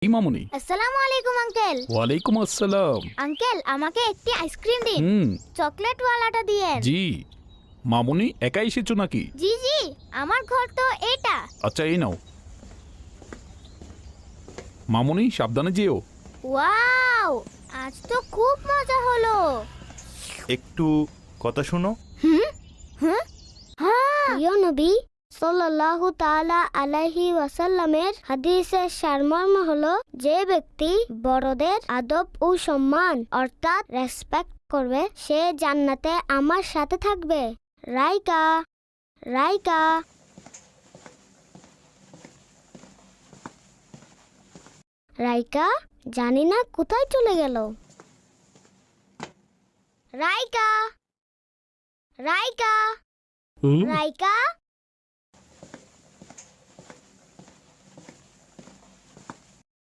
ইমামুনি। আসসালামু আলাইকুম আঙ্কেল। ওয়ালাইকুম আসসালাম। আঙ্কেল আমাকে একটি আইসক্রিম দিন, চকলেটওয়ালাটা দিয়েন। জি। মামুনি একা এসেছো নাকি? জি জি, আমার ঘর তো এটা। আচ্ছা এই নাও। মামুনি সাবধানে যেও। ওয়াও, আজ তো খুব মজা হলো। একটু কথা শুনো। হ্যাঁ, প্রিয় নবী সাল্লাল্লাহু তাআলা আলাইহি ওয়াসাল্লামের হাদিসের সারমর্ম হলো, যে ব্যক্তি বড়দের আদব ও সম্মান অর্থাৎ রেসপেক্ট করবে সে জান্নাতে আমার সাথে থাকবে। রাইকা রাইকা রাইকা জানি না কোথায় চলে গেল। রাইকা রাইকা রাইকা